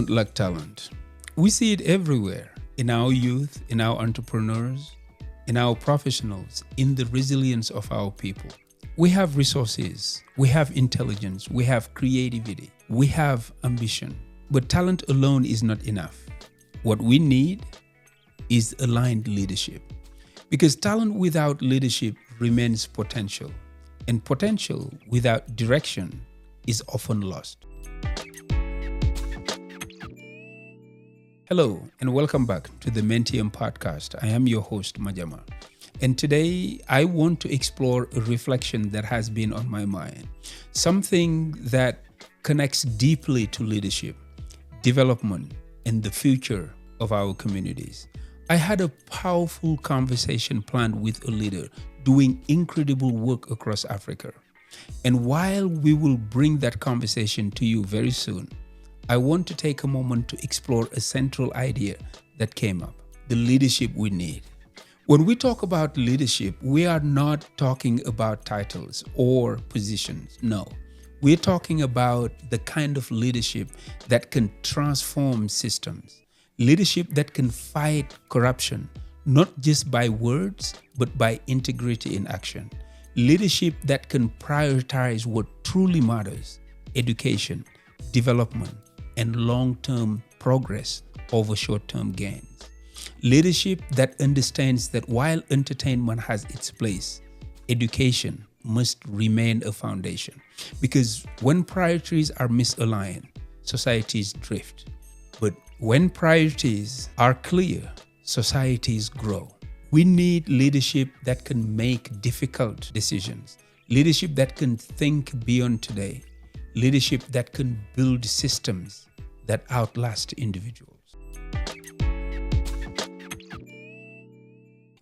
don't lack talent. We see it everywhere, in our youth, in our entrepreneurs, in our professionals, in the resilience of our people. We have resources, we have intelligence, we have creativity, we have ambition. But talent alone is not enough. What we need is aligned leadership. Because talent without leadership remains potential, and potential without direction is often lost. Hello, and welcome back to the Mentium podcast. I am your host, Madiama. And today I want to explore a reflection that has been on my mind, something that connects deeply to leadership, development, and the future of our communities. I had a powerful conversation planned with a leader doing incredible work across Africa. And while we will bring that conversation to you very soon, I want to take a moment to explore a central idea that came up, the leadership we need. When we talk about leadership, we are not talking about titles or positions. No, we're talking about the kind of leadership that can transform systems. Leadership that can fight corruption, not just by words, but by integrity in action. Leadership that can prioritize what truly matters, education, development, and long-term progress over short-term gains. Leadership that understands that while entertainment has its place, education must remain a foundation. Because when priorities are misaligned, societies drift. But when priorities are clear, societies grow. We need leadership that can make difficult decisions, leadership that can think beyond today, leadership that can build systems that outlast individuals.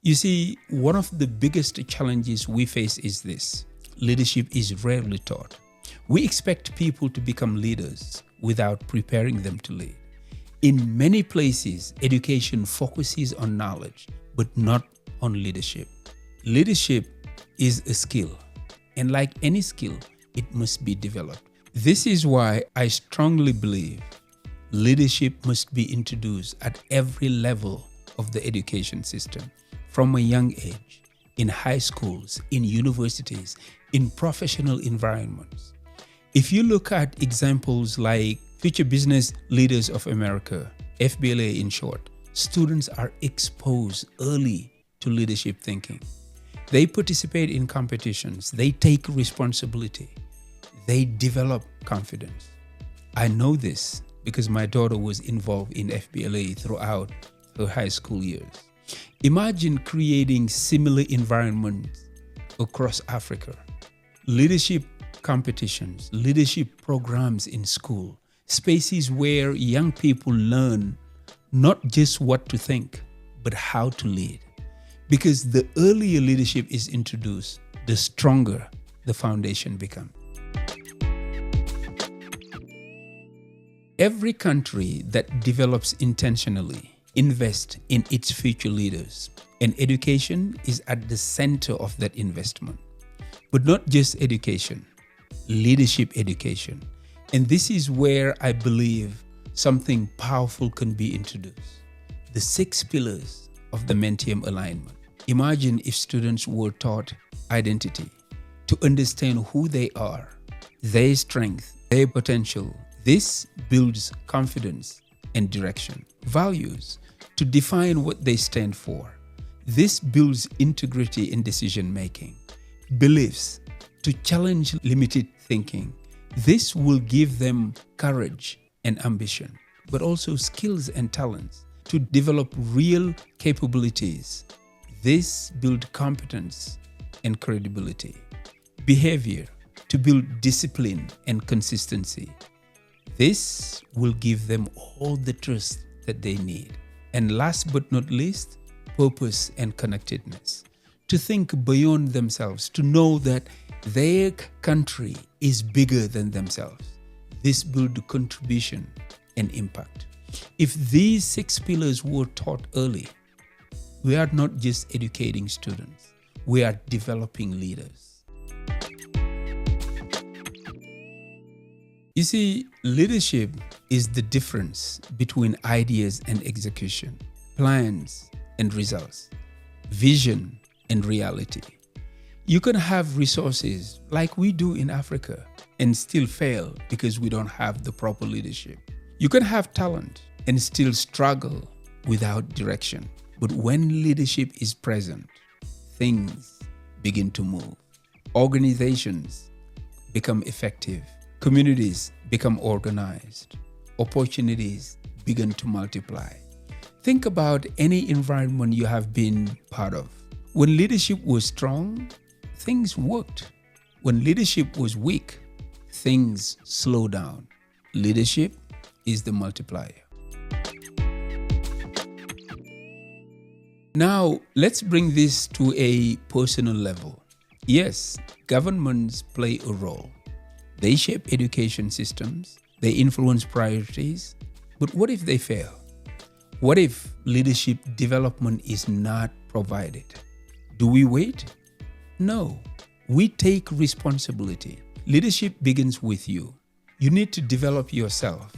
You see, one of the biggest challenges we face is this: leadership is rarely taught. We expect people to become leaders without preparing them to lead. In many places, education focuses on knowledge, but not on leadership. Leadership is a skill, and like any skill, it must be developed. This is why I strongly believe leadership must be introduced at every level of the education system, from a young age, in high schools, in universities, in professional environments. If you look at examples like Future Business Leaders of America, FBLA in short, students are exposed early to leadership thinking. They participate in competitions, they take responsibility, they develop confidence. I know this because my daughter was involved in FBLA throughout her high school years. Imagine creating similar environments across Africa. Leadership competitions, leadership programs in school, spaces where young people learn not just what to think, but how to lead. Because the earlier leadership is introduced, the stronger the foundation becomes. Every country that develops intentionally invests in its future leaders, and education is at the center of that investment. But not just education, leadership education. And this is where I believe something powerful can be introduced. The 6 pillars of the Mentium Alignment. Imagine if students were taught identity, to understand who they are, their strength, their potential. This builds confidence and direction. Values, to define what they stand for. This builds integrity in decision making. Beliefs, to challenge limited thinking. This will give them courage and ambition, but also skills and talents to develop real capabilities. This builds competence and credibility. Behavior, to build discipline and consistency. This will give them all the trust that they need. And last but not least, purpose and connectedness. To think beyond themselves, to know that their country is bigger than themselves. This builds contribution and impact. If these 6 pillars were taught early, we are not just educating students, we are developing leaders. You see, leadership is the difference between ideas and execution, plans and results, vision and reality. You can have resources like we do in Africa and still fail because we don't have the proper leadership. You can have talent and still struggle without direction. But when leadership is present, things begin to move. Organizations become effective. Communities become organized. Opportunities begin to multiply. Think about any environment you have been part of. When leadership was strong, things worked. When leadership was weak, things slow down. Leadership is the multiplier. Now, let's bring this to a personal level. Yes, governments play a role. They shape education systems, they influence priorities, but what if they fail? What if leadership development is not provided? Do we wait? No, we take responsibility. Leadership begins with you. You need to develop yourself,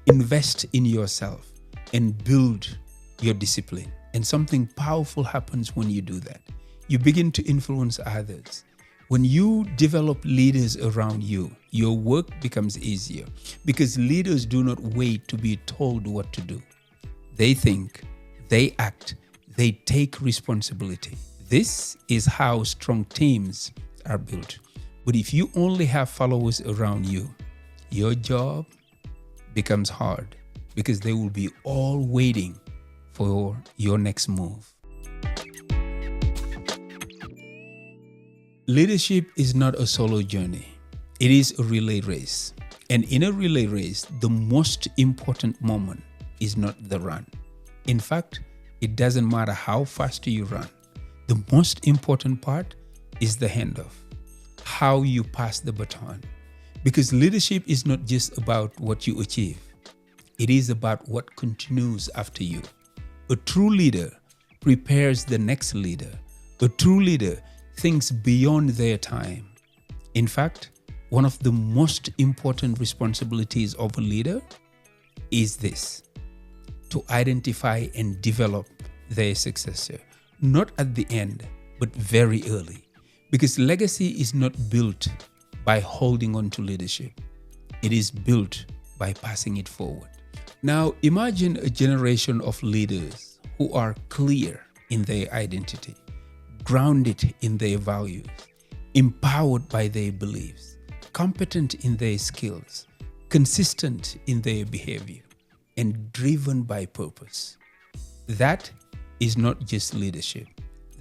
invest in yourself, and build your discipline. And something powerful happens when you do that. You begin to influence others. When you develop leaders around you, your work becomes easier because leaders do not wait to be told what to do. They think, they act, they take responsibility. This is how strong teams are built. But if you only have followers around you, your job becomes hard because they will be all waiting for your next move. Leadership is not a solo journey. It is a relay race. And in a relay race, the most important moment is not the run. In fact, it doesn't matter how fast you run. The most important part is the handoff, how you pass the baton. Because leadership is not just about what you achieve. It is about what continues after you. A true leader prepares the next leader. A true leader thinks beyond their time. In fact, one of the most important responsibilities of a leader is this: to identify and develop their successor, not at the end, but very early. Because legacy is not built by holding on to leadership. It is built by passing it forward. Now, imagine a generation of leaders who are clear in their identity, grounded in their values, empowered by their beliefs, competent in their skills, consistent in their behavior, and driven by purpose. That is not just leadership.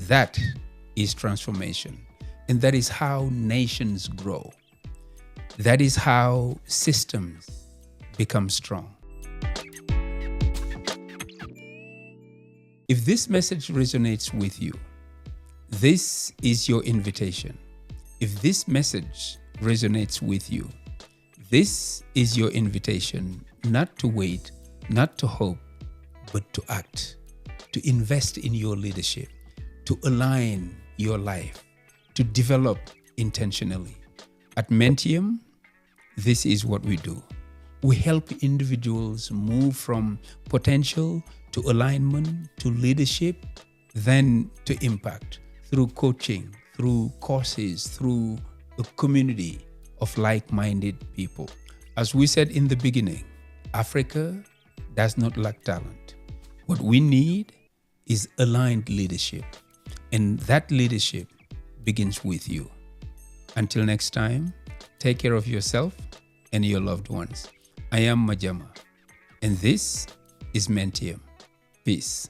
That is transformation. And that is how nations grow. That is how systems become strong. If this message resonates with you, this is your invitation. If this message resonates with you, this is your invitation not to wait, not to hope, but to act, to invest in your leadership, to align your life, to develop intentionally. At Mentium, this is what we do. We help individuals move from potential to alignment, to leadership, then to impact through coaching, through courses, through a community of like-minded people. As we said in the beginning, Africa does not lack talent. What we need is aligned leadership, and that leadership begins with you. Until next time, take care of yourself and your loved ones. I am Madiama, and this is Mentium. Peace.